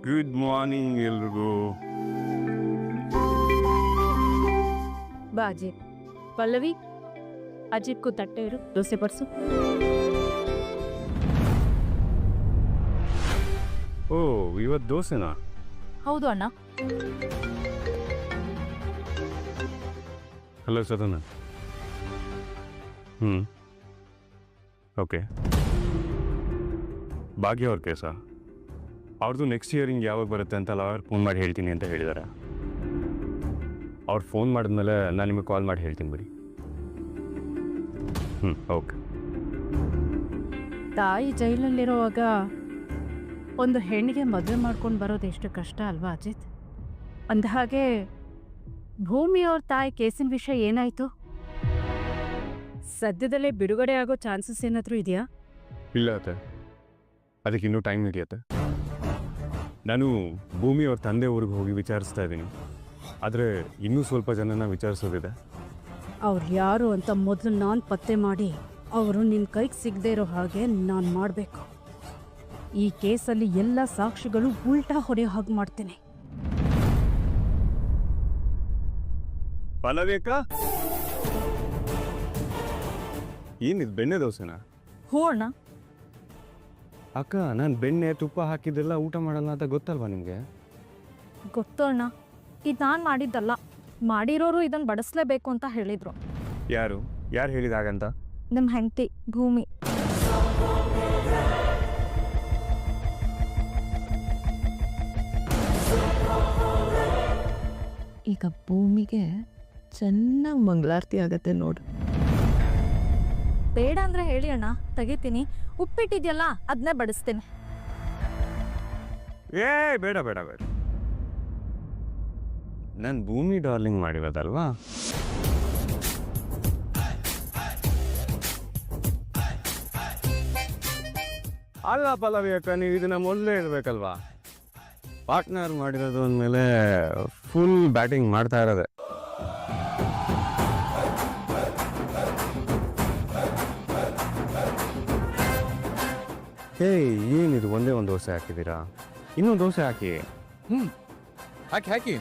Good morning ಎಲ್ರಿಗೂ. ಬಾ ಅಜಿತ್. ಪಲ್ಲವಿ, ಅಜಿತ್ಗೂ ತಟ್ಟೆ ಇಡು, ದೋಸೆ ಬಡಿಸು. ಓ, ಇವತ್ತು ದೋಸೆನಾ? ಹೌದು ಅಣ್ಣ. ಹಲೋ ಸದನ. ಓಕೆ. ಭಾಗ್ಯ ಅವ್ರ ಕೇಸ ಅವ್ರದ್ದು ನೆಕ್ಸ್ಟ್ ಇಯರಿಂಗ್ ಯಾವಾಗ ಬರುತ್ತೆ ಅಂತ ಅವ್ರು ಫೋನ್ ಮಾಡಿ ಹೇಳ್ತೀನಿ ಅಂತ ಹೇಳಿದ್ದಾರೆ. ಅವ್ರು ಫೋನ್ ಮಾಡಿದ್ಮೇಲೆ ನಾನು ನಿಮಗೆ ಕಾಲ್ ಮಾಡಿ ಹೇಳ್ತೀನಿ ಬಿಡಿ. ಓಕೆ. ತಾಯಿ ಜೈಲಲ್ಲಿರುವಾಗ ಒಂದು ಹೆಣ್ಣಿಗೆ ಮದುವೆ ಮಾಡ್ಕೊಂಡು ಬರೋದು ಎಷ್ಟು ಕಷ್ಟ ಅಲ್ವಾ ಅಜಿತ್? ಅಂದಹಾಗೆ ಭೂಮಿಯವ್ರ ತಾಯಿ ಕೇಸಿನ ವಿಷಯ ಏನಾಯಿತು? ಸದ್ಯದಲ್ಲೇ ಬಿಡುಗಡೆ ಆಗೋ ಚಾನ್ಸಸ್ ಏನಾದರೂ ಇದೆಯಾ? ಇಲ್ಲ ಅತ್ತೆ, ಅದಕ್ಕೆ ಇನ್ನೂ ಟೈಮ್ ಹಿಡಿಯುತ್ತೆ. ನಾನು ಭೂಮಿ ಅವ್ರ ತಂದೆ ಊರಿಗೆ ಹೋಗಿ ವಿಚಾರಿಸ್ತಾ ಇದ್ದೀನಿ. ಆದರೆ ಇನ್ನೂ ಸ್ವಲ್ಪ ಜನನ ವಿಚಾರಿಸೋದಿದೆ. ಅವ್ರು ಯಾರು ಅಂತ ಮೊದಲು ನಾನು ಪತ್ತೆ ಮಾಡಿ ಅವರು ನಿನ್ನ ಕೈಗೆ ಸಿಗದೆ ಇರೋ ಹಾಗೆ ನಾನು ಮಾಡಬೇಕು. ಈ ಕೇಸಲ್ಲಿ ಎಲ್ಲ ಸಾಕ್ಷಿಗಳು ಉಲ್ಟಾ ಹೊಡೆಯೋ ಹಾಗೆ ಮಾಡ್ತೀನಿ. ಪಲ್ಲವೇಕ, ಏನಿದು ಬೆಣ್ಣೆ ದೋಸೆನಾ? ಹ್ಞೂ ಅಣ್ಣ. ಅಕ್ಕ, ನಾನು ಬೆಣ್ಣೆ ತುಪ್ಪ ಹಾಕಿದ್ದೆಲ್ಲ ಊಟ ಮಾಡಲ್ಲ ಅಂತ ಗೊತ್ತಲ್ವಾ ನಿಮಗೆ? ಗೊತ್ತು ಅಣ್ಣ. ಇದು ನಾನು ಮಾಡಿದ್ದಲ್ಲ, ಮಾಡಿರೋರು ಇದನ್ನು ಬಡಿಸ್ಲೇಬೇಕು ಅಂತ ಹೇಳಿದರು. ಯಾರು ಹೇಳಿದಾಗಂತ? ನಿಮ್ಮ ಹೆಂಡತಿ ಭೂಮಿ. ಈಗ ಭೂಮಿಗೆ ಚೆನ್ನಾಗಿ ಮಂಗಳಾರತಿ ಆಗತ್ತೆ ನೋಡು. ಬೇಡ ಅಂದರೆ ಹೇಳಿ ಅಣ್ಣ, ತೆಗಿತೀನಿ. ಉಪ್ಪಿಟ್ಟಿದೆಯಲ್ಲ ಅದನ್ನೇ ಬಡಿಸ್ತೀನಿ. ಬೇಡ ಬೇಡ ಬೇಡ, ನಾನು ಭೂಮಿ ಡಾರ್ಲಿಂಗ್ ಮಾಡಿರೋದಲ್ವಾ. ಅಲ್ಲ ಪಲ್ಲವಿ ಅಕ್ಕ, ನೀವು ಇದನ್ನ ಮೊದಲೇ ಇರಬೇಕಲ್ವಾ. ಪಾರ್ಟ್ನರ್ ಮಾಡಿರೋದು ಅಂದಮೇಲೆ ಫುಲ್ ಬ್ಯಾಟಿಂಗ್ ಮಾಡ್ತಾ ಇರೋದೆ. ಏನಿದು ಒಂದೇ ಒಂದು ದೋಸೆ ಹಾಕಿದ್ದೀರಾ? ಇನ್ನೊಂದು ದೋಸೆ ಹಾಕಿ. ಹಾಕಿ